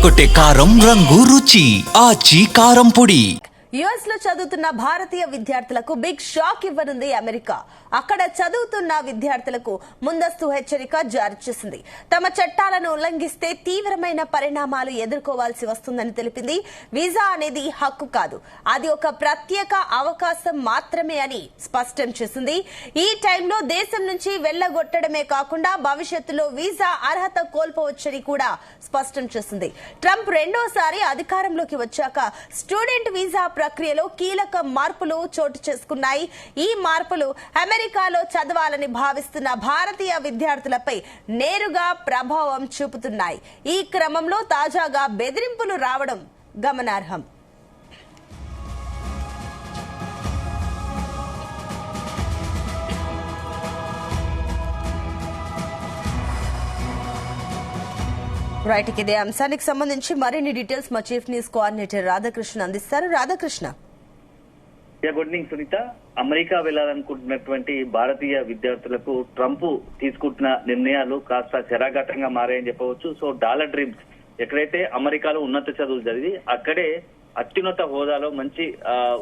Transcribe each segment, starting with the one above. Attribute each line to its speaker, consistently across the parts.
Speaker 1: అదరగొట్టే కారం రంగు రుచి ఆచి కారం పొడి.
Speaker 2: యుఎస్ లో చదువుతున్న భారతీయ విద్యార్థులకు బిగ్ షాక్ ఇవ్వనుంది అమెరికా. అక్కడ చదువుతున్న విద్యార్థులకు ముందస్తు హెచ్చరిక జారీ చేసింది. తమ చట్టాలను ఉల్లంఘిస్తే తీవ్రమైన పరిణామాలు ఎదుర్కోవాల్సి వస్తుందని తెలిపింది. వీసా అనేది హక్కు కాదు, అది ఒక ప్రత్యేక అవకాశం మాత్రమే అని స్పష్టం చేసింది. ఈ టైంలో దేశం నుంచి వెళ్లగొట్టడమే కాకుండా భవిష్యత్తులో వీసా అర్హత కోల్పోవచ్చని కూడా స్పష్టం చేసింది. ట్రంప్ రెండోసారి అధికారంలోకి వచ్చాక స్టూడెంట్ వీసా ప్రక్రియలో కీలక మార్పులు చోటు చేసుకున్నాయి. ఈ మార్పులు అమెరికాలో చదవాలని భావిస్తున్న భారతీయ విద్యార్థులపై నేరుగా ప్రభావం చూపుతున్నాయి. ఈ క్రమంలో తాజాగా బెదిరింపులు రావడం గమనార్హం. రైట్, ఇదే అంశానికి సంబంధించి మరిన్ని డీటెయిల్స్ మా చీఫ్ న్యూస్ కోఆర్డినేటర్ రాధాకృష్ణ అందిస్తారు. Radhakrishna.
Speaker 3: Good evening Sunitha. America వెళ్లాలనుకుంటున్నటువంటి భారతీయ విద్యార్థులకు ట్రంప్ తీసుకుంటున్న నిర్ణయాలు కాస్త శరాఘాతంగా మారాయని చెప్పవచ్చు. సో డాలర్ డ్రీమ్స్, ఎక్కడైతే అమెరికాలో ఉన్నత చదువులు చదివి అక్కడే అత్యున్నత హోదాలో మంచి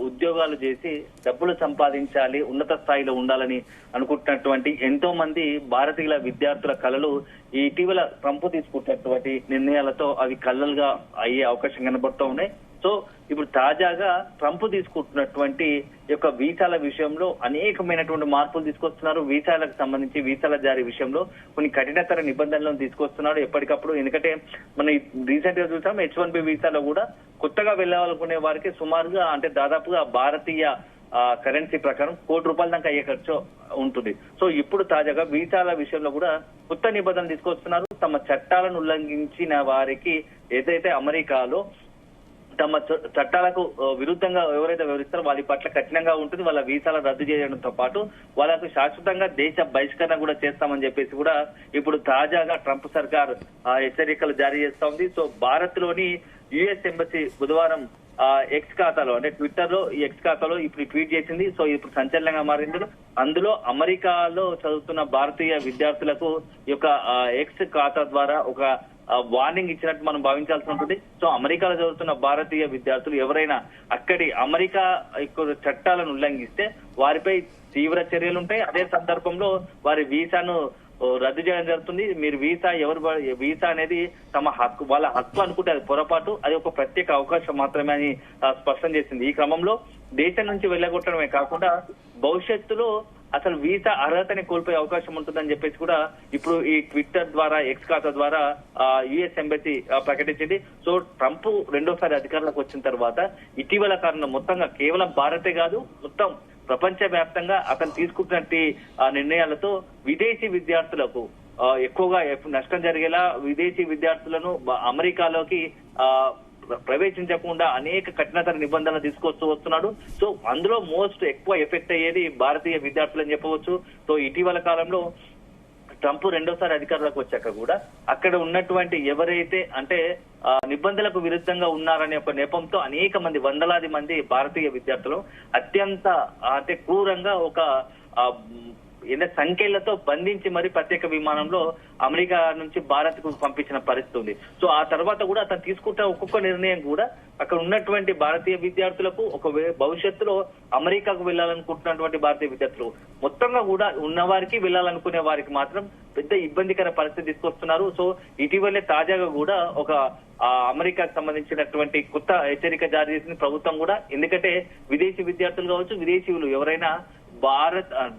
Speaker 3: ఉద్యోగాలు చేసి డబ్బులు సంపాదించాలి, ఉన్నత స్థాయిలో ఉండాలని అనుకుంటున్నటువంటి ఎంతో మంది భారతీయుల విద్యార్థుల కళలు ఈ ఇటీవల ట్రంప్ తీసుకుంటున్నటువంటి నిర్ణయాలతో అవి కళ్ళలుగా అయ్యే అవకాశం కనబడుతూ ఉన్నాయి. సో ఇప్పుడు తాజాగా ట్రంప్ తీసుకుంటున్నటువంటి యొక్క వీసాల విషయంలో అనేకమైనటువంటి మార్పులు తీసుకొస్తున్నారు. వీసాలకు సంబంధించి వీసాల జారీ విషయంలో కొన్ని కఠినతర నిబంధనలను తీసుకొస్తున్నారు ఎప్పటికప్పుడు. ఎందుకంటే మనం రీసెంట్ గా చూసాం H1B వీసాలో కూడా కొత్తగా వెళ్ళాలనుకునే వారికి సుమారుగా అంటే దాదాపుగా భారతీయ కరెన్సీ ప్రకారం ₹1,00,00,000 దాకా అయ్యే ఖర్చు ఉంటుంది. సో ఇప్పుడు తాజాగా వీసాల విషయంలో కూడా కొత్త నిబంధనలు తీసుకొస్తున్నారు. తమ చట్టాలను ఉల్లంఘించిన వారికి ఏదైతే అమెరికాలో తమ చట్టాలకు విరుద్ధంగా ఎవరైతే వివరిస్తారో వాళ్ళ పట్ల కఠినంగా ఉంటుంది. వాళ్ళ వీసాలు రద్దు చేయడంతో పాటు వాళ్ళకు శాశ్వతంగా దేశ బహిష్కరణ కూడా చేస్తామని చెప్పేసి కూడా ఇప్పుడు తాజాగా ట్రంప్ సర్కార్ హెచ్చరికలు జారీ చేస్తా ఉంది. సో భారత్ లోని యుఎస్ ఎంబసీ బుధవారం ఎక్స్ ఖాతాలో అంటే ట్విట్టర్ లో ఈ ఎక్స్ ఖాతాలో ఇప్పుడు ట్వీట్ చేసింది. సో ఇప్పుడు సంచలనంగా మారింది. అందులో అమెరికాలో చదువుతున్న భారతీయ విద్యార్థులకు ఈ యొక్క ఎక్స్ ఖాతా ద్వారా ఒక వార్నింగ్ ఇచ్చినట్టు మనం భావించాల్సి ఉంటుంది. సో అమెరికాలో చదువుతున్న భారతీయ విద్యార్థులు ఎవరైనా అక్కడి అమెరికా చట్టాలను ఉల్లంఘిస్తే వారిపై తీవ్ర చర్యలు ఉంటాయి. అదే సందర్భంలో వారి వీసాను రద్దు చేయడం జరుగుతుంది. మీరు వీసా అనేది తమ హక్కు, వాళ్ళ హక్కు అనుకుంటే అది పొరపాటు, అది ఒక ప్రత్యేక అవకాశం మాత్రమే అని స్పష్టం చేసింది. ఈ క్రమంలో దేశం నుంచి వెళ్ళగొట్టడమే కాకుండా భవిష్యత్తులో అసలు వీసా అర్హతని కోల్పోయే అవకాశం ఉంటుందని చెప్పేసి కూడా ఇప్పుడు ఈ ట్విట్టర్ ద్వారా ఎక్స్ ఖాతా ద్వారా యుఎస్ ఎంబసీ ప్రకటించింది. సో ట్రంప్ రెండోసారి అధికారంలోకి వచ్చిన తర్వాత ఇటీవల కాలంలో మొత్తంగా కేవలం భారతే కాదు మొత్తం ప్రపంచ వ్యాప్తంగా అతను తీసుకుంటున్నటువంటి నిర్ణయాలతో విదేశీ విద్యార్థులకు ఎక్కువగా నష్టం జరిగేలా విదేశీ విద్యార్థులను అమెరికాలోకి ప్రవేశించకుండా అనేక కఠినతర నిబంధనలు తీసుకొస్తూ వస్తున్నాడు. సో అందులో మోస్ట్ ఎక్కువ ఎఫెక్ట్ అయ్యేది భారతీయ విద్యార్థులు అని చెప్పవచ్చు. సో ఇటీవల కాలంలో ట్రంప్ రెండోసారి అధికారంలోకి వచ్చాక కూడా అక్కడ ఉన్నటువంటి ఎవరైతే అంటే నిబంధనలకు విరుద్ధంగా ఉన్నారనే ఒక నెపంతో అనేక మంది వందలాది మంది భారతీయ విద్యార్థులు అత్యంత అంటే క్రూరంగా ఒక సంఖ్యలతో బంధించి మరి ప్రత్యేక విమానంలో అమెరికా నుంచి భారత్ కు పంపించిన పరిస్థితి ఉంది. సో ఆ తర్వాత కూడా అతను తీసుకుంటున్న ఒక్కొక్క నిర్ణయం కూడా అక్కడ ఉన్నటువంటి భారతీయ విద్యార్థులకు ఒక భవిష్యత్తులో అమెరికాకు వెళ్ళాలనుకుంటున్నటువంటి భారతీయ విద్యార్థులు మొత్తంగా కూడా ఉన్నవారికి వెళ్ళాలనుకునే వారికి మాత్రం పెద్ద ఇబ్బందికర పరిస్థితి తీసుకొస్తున్నారు. సో ఇటీవలే తాజాగా కూడా ఒక అమెరికాకు సంబంధించినటువంటి కొత్త హెచ్చరిక జారీ చేసింది ప్రభుత్వం కూడా. ఎందుకంటే విదేశీ విద్యార్థులు కావచ్చు, విదేశీయులు ఎవరైనా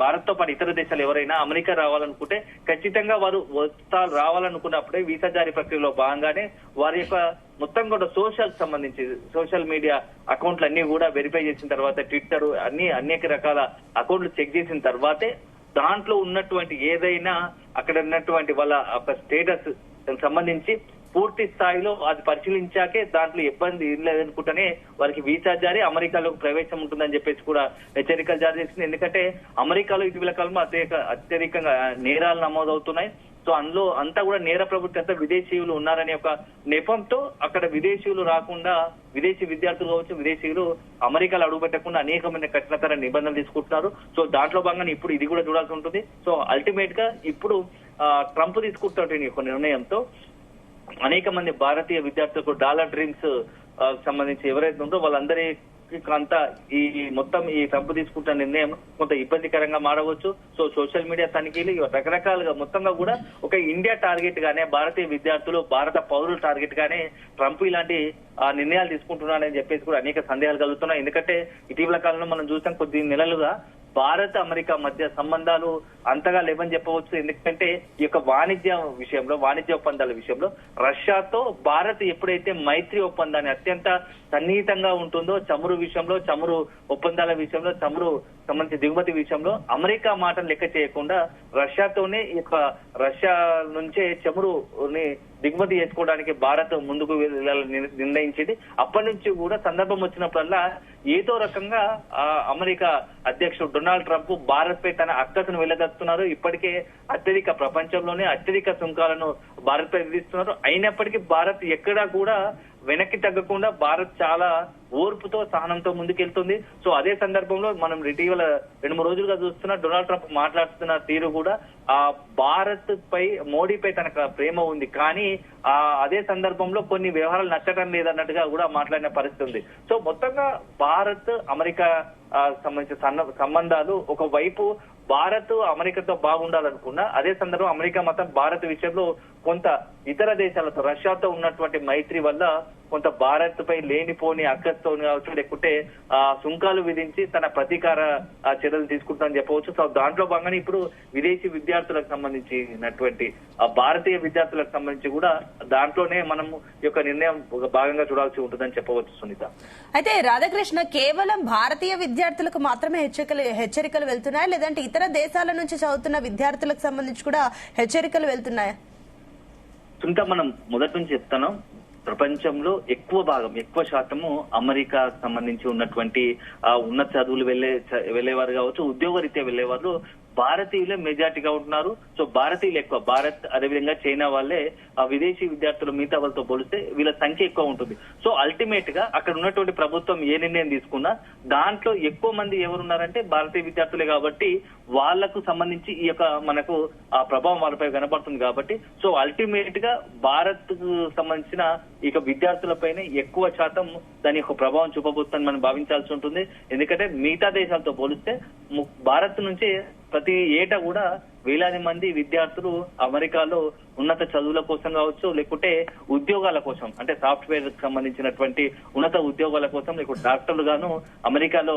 Speaker 3: భారత్ తో పాటు ఇతర దేశాలు ఎవరైనా అమెరికా రావాలనుకుంటే ఖచ్చితంగా వారు రావాలనుకున్నప్పుడే వీసా జారీ ప్రక్రియలో భాగంగానే వారి యొక్క మొత్తం కూడా సోషల్ మీడియా అకౌంట్లు అన్ని కూడా వెరిఫై చేసిన తర్వాత ట్విట్టర్ అనేక రకాల అకౌంట్లు చెక్ చేసిన తర్వాతే దాంట్లో ఉన్నటువంటి ఏదైనా అక్కడ ఉన్నటువంటి వాళ్ళ స్టేటస్ సంబంధించి పూర్తి స్థాయిలో అది పరిశీలించాకే దాంట్లో ఇబ్బంది లేదనుకుంటేనే వారికి వీసా జారీ అమెరికాలోకి ప్రవేశం ఉంటుందని చెప్పేసి కూడా హెచ్చరికలు జారీ చేసింది. ఎందుకంటే అమెరికాలో ఇటీవల కాలంలో అత్యధికంగా నేరాలు నమోదవుతున్నాయి. సో అందులో అంతా కూడా నేర ప్రవృత్తి అంతా విదేశీయులు ఉన్నారనే ఒక నెపంతో అక్కడ విదేశీయులు రాకుండా విదేశీ విద్యార్థులు కావచ్చు విదేశీయులు అమెరికాలో అడుగుపెట్టకుండా అనేకమైన కఠినతర నిబంధనలు తీసుకుంటున్నారు. సో దాంట్లో భాగంగా ఇప్పుడు ఇది కూడా చూడాల్సి ఉంటుంది. సో అల్టిమేట్ గా ఇప్పుడు ట్రంప్ తీసుకుంటున్న ఒక నిర్ణయంతో అనేక మంది భారతీయ విద్యార్థులకు డాలర్ డ్రీమ్స్ సంబంధించి ఎవరైతే ఉందో వాళ్ళందరి అంతా ఈ మొత్తం ఈ ట్రంప్ తీసుకుంటున్న నిర్ణయం కొంత ఇబ్బందికరంగా మారవచ్చు. సో సోషల్ మీడియా తనిఖీలు రకరకాలుగా మొత్తంగా కూడా ఒక ఇండియా టార్గెట్ గానే, భారతీయ విద్యార్థులు, భారత పౌరుల టార్గెట్ గానే ట్రంప్ ఇలాంటి నిర్ణయాలు తీసుకుంటున్నాడని చెప్పేసి కూడా అనేక సందేహాలు కలుగుతున్నాయి. ఎందుకంటే ఇటీవల కాలంలో మనం చూసాం కొద్ది నెలలుగా భారత్ అమెరికా మధ్య సంబంధాలు అంతగా లేవని చెప్పవచ్చు. ఎందుకంటే ఈ యొక్క వాణిజ్య ఒప్పందాల విషయంలో రష్యాతో భారత్ ఎప్పుడైతే మైత్రి ఒప్పందాన్ని అత్యంత సన్నిహితంగా ఉంటుందో, చమురు ఒప్పందాల విషయంలో, చమురు సంబంధించి దిగుమతి విషయంలో అమెరికా మాటను లెక్క చేయకుండా రష్యాతోనే ఈ యొక్క రష్యా నుంచే చమురుని దిగుమతి చేసుకోవడానికి భారత్ ముందుకు వెళ్ళాలని నిర్ణయించింది. అప్పటి నుంచి కూడా సందర్భం వచ్చినప్పుడల్లా ఏదో రకంగా అమెరికా అధ్యక్షుడు డొనాల్డ్ ట్రంప్ భారత్ పై తన అక్కసును వెళ్ళగస్తున్నారు. ఇప్పటికే ప్రపంచంలోనే అత్యధిక సుంకాలను భారత్ పై విధిస్తున్నారు. అయినప్పటికీ భారత్ ఎక్కడా కూడా వెనక్కి తగ్గకుండా భారత్ చాలా ఓర్పుతో, సహనంతో ముందుకెళ్తుంది. సో అదే సందర్భంలో మనం ఇటీవల 2-3 రోజులుగా చూస్తున్న డొనాల్డ్ ట్రంప్ మాట్లాడుతున్న తీరు కూడా భారత్ పై, మోడీపై తనకు ప్రేమ ఉంది, కానీ అదే సందర్భంలో కొన్ని వ్యవహారాలు నచ్చటం లేదన్నట్టుగా కూడా మాట్లాడిన పరిస్థితి ఉంది. సో మొత్తంగా భారత్ అమెరికా సంబంధించిన సంబంధాలు ఒకవైపు భారత్ అమెరికాతో బాగుండాలనుకున్నా, అదే సందర్భం అమెరికా మాత్రం భారత్ విషయంలో కొంత ఇతర దేశాలతో, రష్యాతో ఉన్నటువంటి మైత్రి వల్ల కొంత భారత్ పై లేనిపోని అక్కస్తో కావచ్చు, లేకుంటే సుంకాలు విధించి తన ప్రతీకార చర్యలు తీసుకుంటామని చెప్పవచ్చు. సో దాంట్లో భాగంగానే ఇప్పుడు విదేశీ విద్యార్థులకు సంబంధించినటువంటి భారతీయ విద్యార్థులకు సంబంధించి కూడా దాంట్లోనే మనం ఈ యొక్క నిర్ణయం ఒక భాగంగా చూడాల్సి ఉంటుందని చెప్పవచ్చు సునీత.
Speaker 2: అయితే రాధాకృష్ణ, కేవలం భారతీయ విద్యార్థులకు మాత్రమే హెచ్చరికలు వెళ్తున్నాయా, లేదంటే ఇతర దేశాల నుంచి చదువుతున్న విద్యార్థులకు సంబంధించి కూడా హెచ్చరికలు వెళ్తున్నాయా?
Speaker 3: సునీత, మనం మొదటి నుంచి చెప్తాను, ప్రపంచంలో ఎక్కువ శాతము అమెరికా సంబంధించి ఉన్నటువంటి ఉన్నత చదువులు వెళ్లేవారు కావచ్చు, ఉద్యోగరీత్యా వెళ్లేవారు భారతీయులే మెజార్టీగా ఉంటున్నారు. సో భారతీయులు ఎక్కువ, భారత్ అదేవిధంగా చైనా వాళ్ళే విదేశీ విద్యార్థులు మిగతా వాళ్ళతో పోలిస్తే వీళ్ళ సంఖ్య ఎక్కువ ఉంటుంది. సో అల్టిమేట్ గా అక్కడ ఉన్నటువంటి ప్రభుత్వం ఏ నిర్ణయం తీసుకున్నా దాంట్లో ఎక్కువ మంది ఎవరున్నారంటే భారతీయ విద్యార్థులే, కాబట్టి వాళ్లకు సంబంధించి ఈ యొక్క మనకు ఆ ప్రభావం వాళ్ళపై కనబడుతుంది. కాబట్టి సో అల్టిమేట్ గా భారత్ కు సంబంధించిన ఈ విద్యార్థులపైనే ఎక్కువ శాతం దాని యొక్క ప్రభావం చూపబోతుందని మనం భావించాల్సి ఉంటుంది. ఎందుకంటే మిగతా దేశాలతో పోలిస్తే భారత్ నుంచి ప్రతి ఏటా కూడా వేలాది మంది విద్యార్థులు అమెరికాలో ఉన్నత చదువుల కోసం కావచ్చు, లేకుంటే ఉద్యోగాల కోసం, అంటే సాఫ్ట్వేర్ సంబంధించినటువంటి ఉన్నత ఉద్యోగాల కోసం, లేకుంటే డాక్టర్లు గాను అమెరికాలో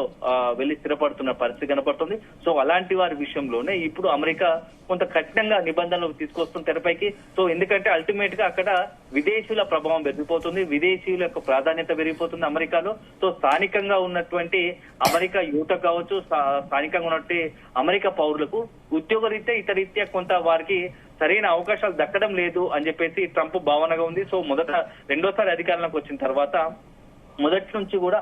Speaker 3: వెళ్లి స్థిరపడుతున్న పరిస్థితి కనపడుతుంది. సో అలాంటి వారి విషయంలోనే ఇప్పుడు అమెరికా కొంత కఠినంగా నిబంధనలు తీసుకొస్తుంది తెరపైకి. సో ఎందుకంటే అల్టిమేట్ గా అక్కడ విదేశీయుల ప్రభావం పెరిగిపోతుంది, విదేశీయుల యొక్క ప్రాధాన్యత పెరిగిపోతుంది అమెరికాలో. సో స్థానికంగా ఉన్నటువంటి అమెరికా యువత కావచ్చు, స్థానికంగా ఉన్నటువంటి అమెరికా పౌరులకు ఉద్యోగరీత్యా ఇతరీత్యా కొంత వారికి సరైన అవకాశాలు దక్కడం లేదు అని చెప్పేసి ట్రంప్ భావనగా ఉంది. సో రెండోసారి అధికారంలోకి వచ్చిన తర్వాత మొదటి నుంచి కూడా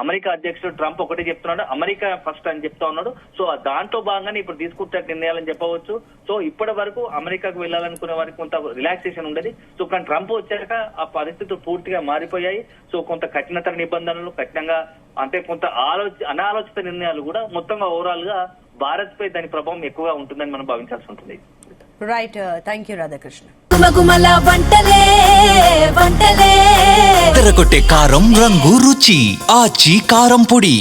Speaker 3: అమెరికా అధ్యక్షుడు ట్రంప్ ఒకటే చెప్తున్నాడు, అమెరికా ఫస్ట్ అని చెప్తా ఉన్నాడు. సో దాంట్లో భాగంగానే ఇప్పుడు తీసుకుంటే నిర్ణయాలని చెప్పవచ్చు. సో ఇప్పటి వరకు అమెరికాకు వెళ్ళాలనుకునే వారికి కొంత రిలాక్సేషన్ ఉండేది. సో కానీ ట్రంప్ వచ్చాక ఆ పరిస్థితులు పూర్తిగా మారిపోయాయి. సో కొంత కఠినతర నిబంధనలు, కఠినంగా అంటే కొంత అనాలోచిత నిర్ణయాలు కూడా మొత్తంగా ఓవరాల్ గా భారత్ పై దాని ప్రభావం ఎక్కువగా ఉంటుందని మనం భావించాల్సి ఉంటుంది.
Speaker 2: Right, thank you Radhakrishna.
Speaker 1: తెరకొట్టే కారం రంగు రుచి ఆచి కారం పొడి.